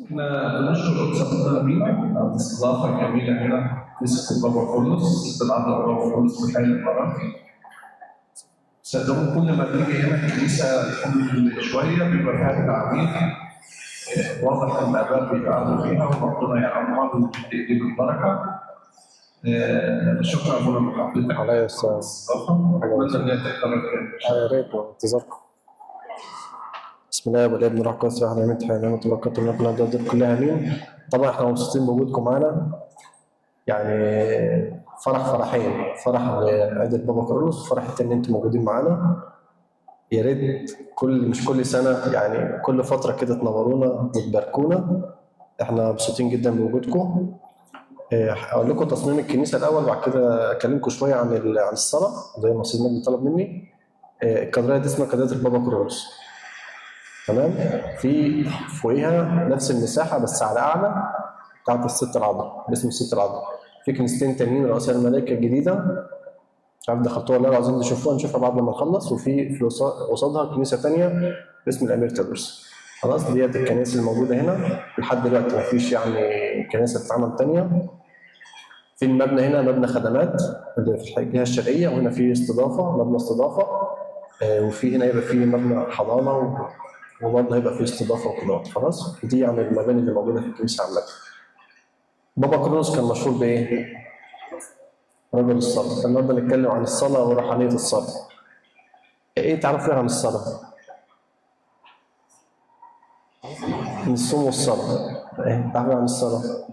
احنا بنشكر أستاذنا أمين على الاستضافة الجميلة هنا كنيسة البابا كرولوس، استدعاء البابا كرولوس في حي المرافي. صدقوني كل ما بنيجي هنا الكنيسة كل شوية بيبقى فيها تعليم واضح إن الآباء بيتعاملوا فيها وربنا يرحمها ويديك البركة. شكرا أبونا لحضرتك عليا السلام. وأتمنى إن هي تتكرر تاني. يا ريت انتظاركم. بسم الله والابن والروح القدس واحد امين. تحية نعمة وبركاته من ربنا الجد كلها امين. طبعا احنا مبسوطين بوجودكم معانا، يعني فرحين، فرح لعيد البابا كرولوس، فرح ان انتم موجودين معانا. يا ريت مش كل سنه، يعني كل فتره كده تنورونا وتباركونا. احنا مبسوطين جدا بوجودكم. اقول لكم تصميم الكنيسه الاول، وبعد كده اكلمكم شويه عن الصلاه زي ما سيدنا مجدي طلب مني. الكاتدرائيه دي اسمها كاتدرائيه البابا كرولوس، تمام؟ في فوقيها نفس المساحه بس على اعلى بتاعت الست العذراء باسم الست العذراء. في كنيستين تانيين رؤساء الملائكه الجديده، مش عارف دخلتوها ولا لا، عايزين نشوفها بعد ما نخلص. وفي قصادها كنيسه ثانيه باسم الامير تدرس. خلاص ديت الكنائس الموجوده هنا لحد دلوقتي، ما فيش يعني كنيسه بتتعمل ثانيه. في المبنى هنا مبنى خدمات اللي في الجهه الشرقيه، وهنا في استضافه، مبنى استضافه. وفي هنا يبقى في مبنى حضانه، وبرضه هيبقى في استضافه وكده. خلاص دي يعني المباني اللي موجوده في الكنيسه عامه. بابا كرولوس كان مشهور بايه؟ رجل الصلاه. فالنهارده نتكلم عن الصلاه وروحانيه الصلاه. ايه تعرفوا عن الصلاه؟ من الصوم والصلاه. ايه تعرفوا عن الصلاه؟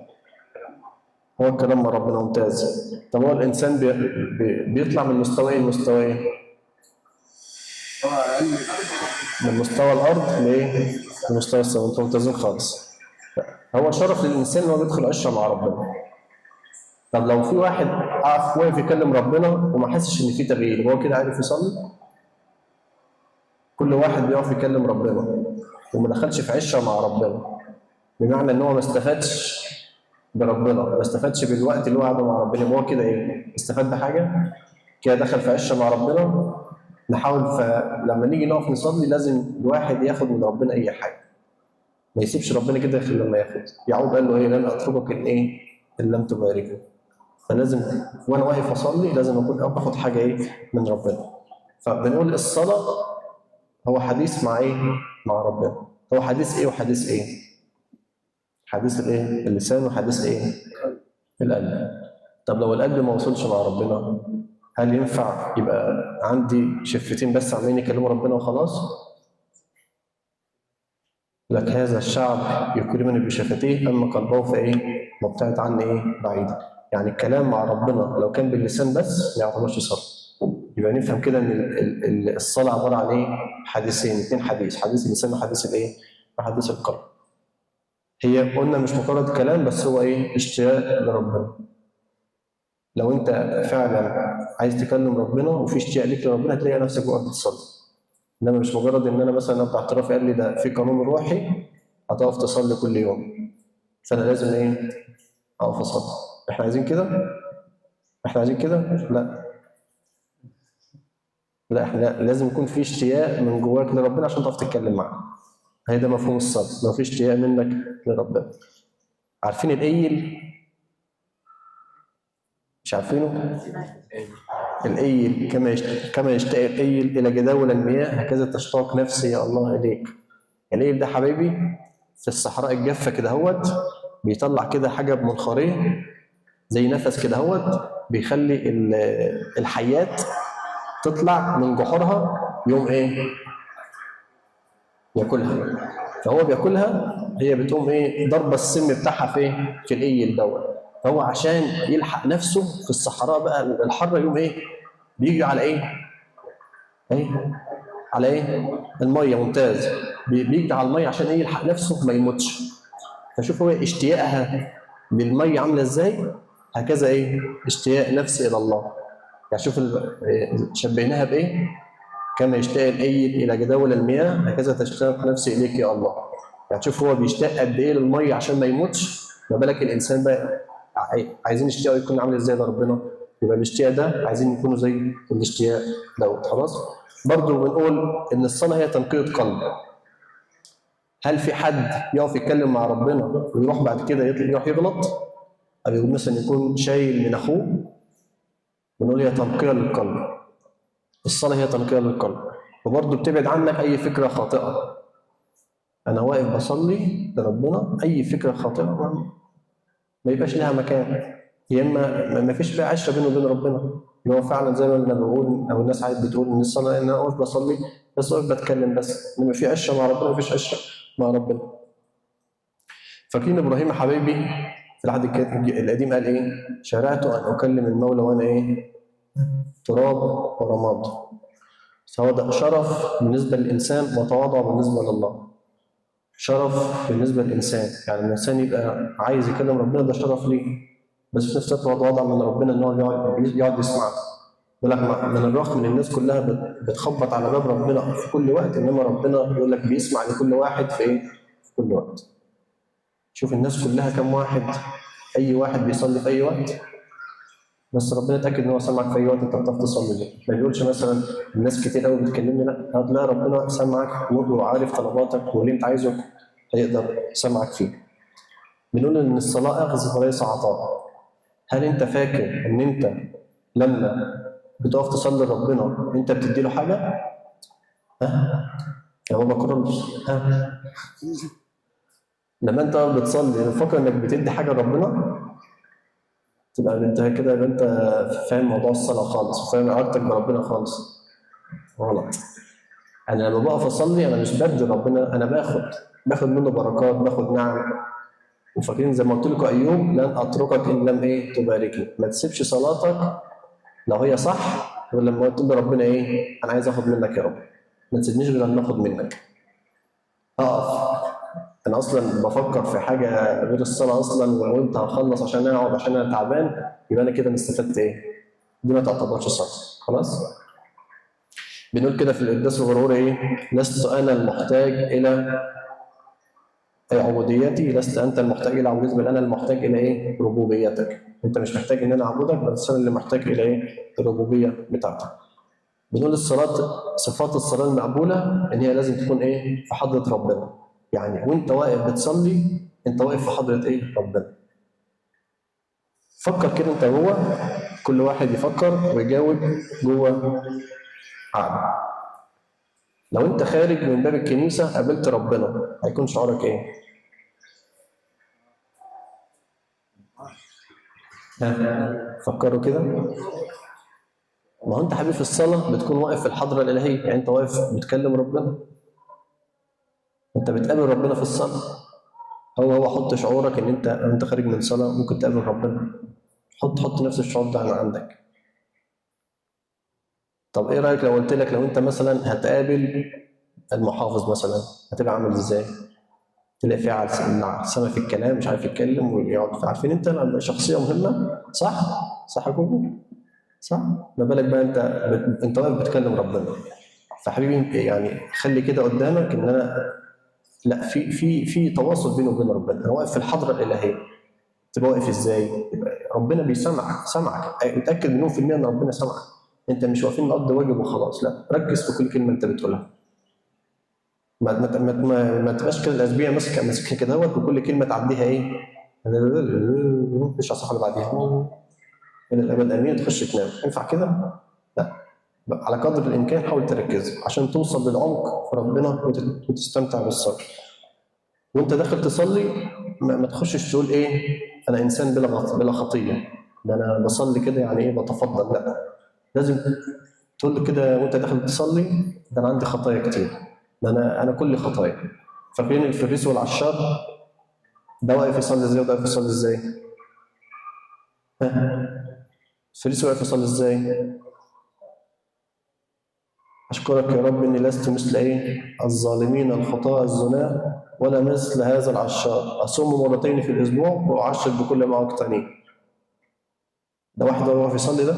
هو الكلام مع ربنا ممتاز. طب هو الانسان بيطلع من مستوى ايه لمستوى ايه؟ من مستوى الارض لايه؟ لمستوى السماء. انتوا ممتازين خالص. هو شرف للانسان ان هو بيدخل عشره مع ربنا. طب لو في واحد واقف يكلم ربنا وما حسش ان في تغيير، هو كده عارف يصلي؟ كل واحد بيقف يكلم ربنا وما دخلش في عشره مع ربنا، بمعنى ان هو ما استفادش بربنا، ما استفادش بالوقت اللي هو قعده مع ربنا، هو كده ايه؟ استفاد بحاجه؟ كده دخل في عشره مع ربنا. نحاول فلما نيجي نقف نصلي لازم الواحد ياخد من ربنا اي حاجه، ما يسيبش ربنا كده غير لما ياخد. يعقوب قال له ايه؟ لن اتركك ان ايه؟ ان لم تباركني. فلازم وانا واقف اصلي لازم اكون باخد حاجه ايه؟ من ربنا. فبنقول الصلاه هو حديث مع ايه؟ مع ربنا. هو حديث ايه وحديث ايه؟ حديث الايه؟ اللسان، وحديث ايه؟ القلب. طب لو القلب ما وصلش مع ربنا، هل ينفع يبقى عندي شفتين بس عمالين يكلموا ربنا وخلاص؟ لك هذا الشعب يكرمني بشفتيه اما قلبه فايه؟ مبتعد عني ايه؟ بعيدا. يعني الكلام مع ربنا لو كان باللسان بس ما يعتبرش صلاه. يبقى نفهم كده ان الصلاه عباره عن ايه؟ حديثين، اثنين حديث، حديث اللسان وحديث الايه؟ وحديث القلب. هي قلنا مش مجرد كلام بس، هو ايه؟ اشتياق لربنا. لو انت فعلا عايز تكلم ربنا وفي اشتياق ليك لربنا، هتلاقي نفسك واقف تصلي. انما مش مجرد ان انا مثلا ابدا اعترافي قال لي ده في قانون روحي هتقف تصلي كل يوم، فانا لازم ايه؟ اقف اصلي. احنا عايزين كده؟ احنا عايزين كده؟ لا احنا لازم يكون في اشتياق من جواك لربنا عشان تعرف تتكلم معاه. هي ده مفهوم الصلاه، لو في اشتياق منك لربنا. عارفين الايل؟ مش عارفينه؟ الايل كما يشتاق الايل الى جداول المياه، هكذا تشتاق نفسي يا الله اليك. الايل ده حبيبي في الصحراء الجافه كده هوت، بيطلع كده حاجه بمنخاريه زي نفس كده هوت، بيخلي الحيات تطلع من جحورها يوم ايه؟ ياكلها. فهو بياكلها، هي بتقوم ايه؟ ضربه السم بتاعها في ايه؟ في الايل دوت. فهو عشان يلحق نفسه في الصحراء بقى الحر يوم ايه؟ بيجي على ايه؟ ايه؟ على ايه؟ الميه. ممتاز. بيجي على الميه عشان ايه؟ يلحق نفسه ما يموتش. فشوف هو اشتياقها للميه عامله ازاي، هكذا ايه؟ اشتياق نفسي الى الله. يعني شوف شبهناها بايه؟ كما يشتاق الايل الى جداول المياه، هكذا تشتاق نفسي اليك يا الله. يعني شوف هو بيشتاق قد ايه للميه عشان ما يموتش، ما بالك الانسان بقى عايزين اشتياقه يكون عامل ازاي لربنا؟ يبقى الاشتياق ده عايزين يكونوا زي الاشتياق دوت. خلاص؟ برضه بنقول ان الصلاه هي تنقيه قلب. هل في حد يقف يتكلم مع ربنا ويروح بعد كده يروح يغلط؟ أو يقول مثلا يكون شايل من أخوه، بنقول هي تنقية للقلب. الصلاة هي تنقية للقلب، وبرضه بتبعد عنك أي فكرة خاطئة. أنا واقف بصلي لربنا، أي فكرة خاطئة ما يبقاش لها مكان. يا إما ما فيش بقى عشرة بينه وبين ربنا، اللي هو فعلا زي ما أنا بقول أو الناس عايز بتقول إن الصلاة إن أنا واقف بصلي بس، واقف بتكلم بس، إنما في عشرة مع ربنا، ما فيش عشرة مع ربنا. فاكرين إبراهيم يا حبايبي في العهد القديم قال إيه؟ شرعت أن أكلم المولى وأنا إيه؟ تراب ورماد. سواء ده شرف بالنسبة للإنسان وتواضع بالنسبة لله. شرف بالنسبة للإنسان، يعني الإنسان يبقى عايز يكلم ربنا، ده شرف ليه، بس في نفس الوقت وضع من ربنا إن هو يقعد يسمع. يقول لك من الرغم من الناس كلها بتخبط على باب ربنا في كل وقت، إنما ربنا يقول لك بيسمع لكل واحد في إيه؟ في كل وقت. شوف الناس كلها كم واحد، أي واحد بيصلي في أي وقت، بس ربنا اتاكد ان هو سمعك في اي وقت انت بتعرف تصلي ليه. ما يقولش مثلا الناس كتير قوي بتكلمني، لا، هتلاقي ربنا سمعك وعارف طلباتك واللي انت عايزه هيقدر يسمعك فيه. بنقول ان الصلاه اخذ وليس عطاء. هل انت فاكر ان انت لما بتقف تصلي لربنا انت بتدي له حاجه؟ ها؟ يا بابا كرولوس، ها؟ لما انت بتصلي فاكر انك بتدي حاجه لربنا؟ تبقى انت كده، يبقى انت فاهم موضوع الصلاه خالص وفاهم علاقتك بربنا خالص غلط. انا لما بقف اصلي انا مش بدي ربنا، انا باخد منه بركات، باخد نعم. وفاكرين زي ما قلت لكم ايوب، لن اتركك ان لم ايه تباركني. ما تسيبش صلاتك لو هي صح غير لما تقول لربنا ايه؟ انا عايز اخد منك يا رب، ما تسيبنيش غير لما اخد منك. اقف انا اصلا بفكر في حاجه غير الصلاه اصلا، وانت هخلص عشان اقعد عشان انا تعبان، يبقى انا كده ما استفدت ايه؟ دي ما تعتبرش صلاه خلاص. بنقول كده في القداس الغروري ايه؟ لست انا المحتاج الى عبوديتي، لست انت المحتاج الى عبوديتي، بل انا المحتاج الى ايه؟ ربوبيتك. انت مش محتاج ان انا اعبدك، بس انا اللي محتاج الى ايه؟ الربوبيه بتاعتك. بنقول الصلاه، صفات الصلاه المقبوله ان هي لازم تكون ايه؟ في حضره ربنا. يعني وانت واقف بتصلي انت واقف في حضره ايه؟ ربنا. فكر كده انت جوه، كل واحد يفكر ويجاوب جوه عقله. لو انت خارج من باب الكنيسه قابلت ربنا هيكون شعورك ايه؟ فكروا كده. ما هو انت حبيبي في الصلاه بتكون واقف في الحضره الالهيه، يعني انت واقف بتكلم ربنا، انت بتقابل ربنا في الصلاه. هو حط شعورك ان انت خارج من صلاه ممكن تقابل ربنا. حط نفس الشعور ده عندك. طب ايه رايك لو قلت لك لو انت مثلا هتقابل المحافظ مثلا هتبقى عامل ازاي؟ تلاقي فيه على السما في الكلام مش عارف يتكلم ويقعد، عارفين انت لما شخصيه مهمه، صح؟ صح يا كوكو؟ صح؟ ما بالك بقى انت واقف بتكلم ربنا. فحبيبي يعني خلي كده قدامك ان انا لا، في تواصل بينه وبين ربنا، انا واقف في الحضره الالهيه. تبقى واقف ازاي؟ ربنا سمعك اتاكد مليون في الميه ان ربنا سمعك. انت مش واقفين نقضي واجب وخلاص، لا، ركز في كل كلمه انت بتقولها. ما تبقاش كده الاسبوع ماسكها كده وكل كلمه تعديها ايه؟ مش على الصفحه اللي بعديها الى الابد امين، تخش تنام. ينفع كده؟ لا. على قدر الامكان حاول تركز عشان توصل للعمق في ربنا وتستمتع بالصلاه. وانت داخل تصلي ما تخشش تقول ايه؟ انا انسان بلا خطيه، ده انا بصلي كده يعني ايه بتفضل، لا. لازم تقول له كده وانت داخل تصلي، ده انا عندي خطايا كتير، ده انا كل خطايا. فاكرين الفريس والعشار؟ ده واقف يصلي ازاي وده واقف يصلي ازاي؟ الفريس واقف يصلي ازاي؟ أشكرك يا رب إني لست مثل إيه؟ الظالمين الخطاة الزناة، ولا مثل هذا العشار، أصوم مرتين في الأسبوع وأعشر بكل ما أقتنيه. ده واحد واقف يصلي ده؟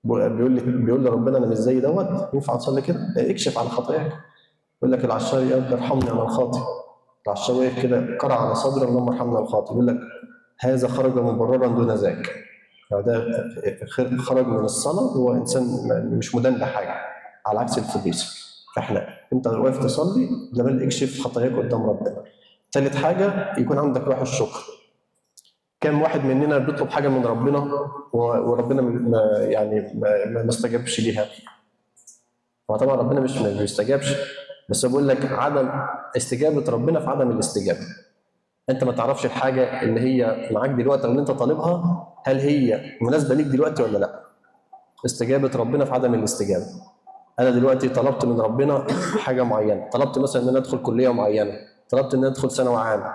بيقول لربنا أنا مش زي دوت، ينفع أصلي كده؟ اكشف على خطاياك. يقول لك العشار يا رب ارحمني أنا الخاطئ. العشار واقف كده قرع على صدره اللهم ارحمنا الخاطئ، يقول لك هذا خرج مبررا دون ذاك. ده خرج من الصلاة هو إنسان مش مدان بحاجة، على عكس الفريسي. فاحنا انت واقف تصلي زمان اكشف خطاياك قدام ربنا. ثالث حاجه يكون عندك روح الشكر. كم واحد مننا بيطلب حاجه من ربنا وربنا ما استجابش ليها؟ هو طبعا ربنا مش ما بيستجابش، بس بقول لك عدم استجابه ربنا في عدم الاستجابه. انت ما تعرفش الحاجه اللي هي معاك دلوقتي او اللي انت طالبها هل هي مناسبه ليك دلوقتي ولا لا. استجابه ربنا في عدم الاستجابه. انا دلوقتي طلبت من ربنا حاجه معينه، طلبت مثلا ان انا ادخل كليه معينه، طلبت ان انا ادخل ثانوي عام،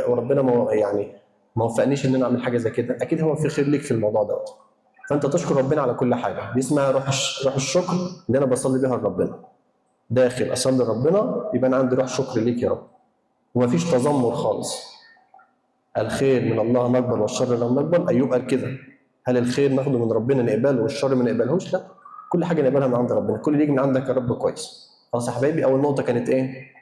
وربنا ما وفقنيش ان انا اعمل حاجه زي كده. اكيد هو في خير ليك في الموضوع ده، فانت تشكر ربنا على كل حاجه. دي اسمها روح الشكر اللي انا بصلي بيها لربنا. داخل اصلي لربنا يبقى انا عندي روح شكر ليك يا رب، ومفيش تذمر خالص. الخير من الله نقبل والشر لم نقبل. ايوب قال كده. هل الخير ناخده من ربنا نقبله والشر ما نقبلهوش؟ لا، كل حاجه نقبلها من عند ربنا، كل اللي يجي من عندك يا رب كويس. خلاص يا حبايبي، اول نقطه كانت ايه؟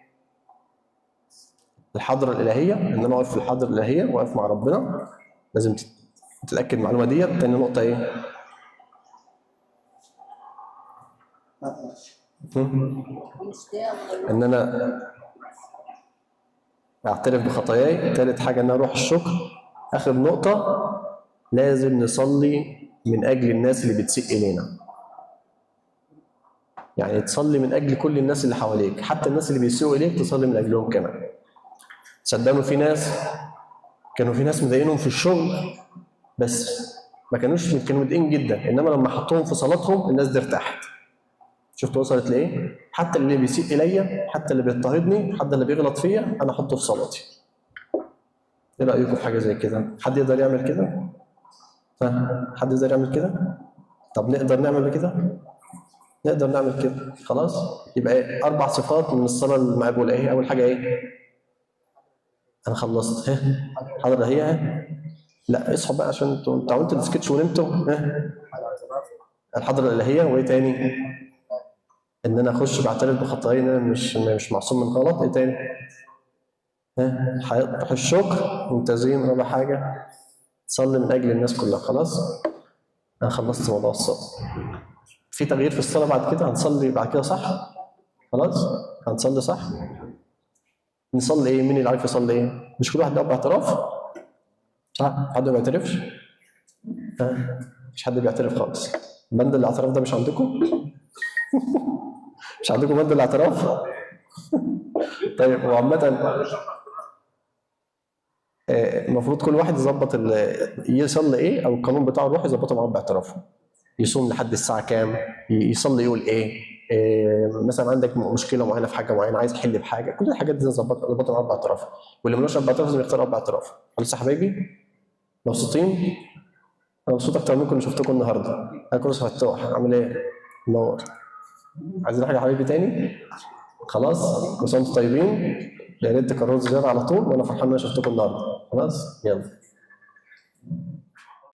الحضره الالهيه، ان انا واقف في الحضره الالهيه، واقف مع ربنا. لازم تتاكد المعلومه ديت. تاني نقطه ايه؟ ان انا اعترف بخطاياي. ثالث حاجه ان انا اروح الشكر. اخر نقطه، لازم نصلي من اجل الناس اللي بتسيء الينا. يعني تصلي من اجل كل الناس اللي حواليك، حتى الناس اللي بيسيئوا اليك تصلي من اجلهم كمان. صدقوا كانوا في ناس مضايقينهم في الشغل، بس كانوا مضايقين جدا، انما لما حطوهم في صلاتهم الناس دي ارتاحت. شفت وصلت لايه؟ حتى اللي بيسيء اليا، حتى اللي بيضطهدني، حتى اللي بيغلط فيا، انا احطه في صلاتي. ايه رايكم في حاجه زي كده؟ حد يقدر يعمل كده؟ حد يقدر يعمل كده؟ طب نقدر نعمل كده؟ نقدر نعمل كده. خلاص، يبقى ايه؟ 4 صفات من الصلاه المقبوله. ايه اول حاجه؟ ايه؟ انا خلصت. حاضر هي. لا اصحوا بقى عشان انتوا عملتوا السكتش ونمتوا. الحضره الالهيه. وايه تاني؟ ان انا اخش بعترف بخطاياي، ان انا مش معصوم من غلط. ايه تاني؟ روح الشكر. ممتازين. رابع حاجه تصلي من اجل الناس كلها. خلاص انا خلصت موضوع الصلاه. في تغيير في الصلاه بعد كده؟ هنصلي بعد كده صح؟ خلاص هنصلي صح؟ نصلي ايه؟ مين اللي عارف يصلي ايه؟ مش كل واحد بيقف باعتراف؟ صح؟ حد ما بيعترفش؟ مش حد بيعترف خالص. بند الاعتراف ده مش عندكم؟ مش عندكم بند الاعتراف؟ طيب وعامة المفروض كل واحد يظبط يصلي ايه، او القانون بتاعه يروح يظبطه معاه باعترافه. يصوم لحد الساعه كام، يصلي يقول ايه، مثلا عندك مشكله معينه في حاجه معينه عايز تحل بحاجه، كل الحاجات دي نظبطها معاه باعترافه. واللي ملوش باعتراف لازم يختار باعتراف. خلاص يا حبايبي، مبسوطين؟ انا مبسوط اكتر منكم اللي شفتكم النهارده. انا كورس فتوح عامل ايه؟ منور. عايزين حاجه يا حبايبي تاني؟ خلاص كل سنه وانتم طيبين. يا ريت تكرروا الزياره على طول، وانا فرحان ان انا شفتكم النهارده. خلاص يلا.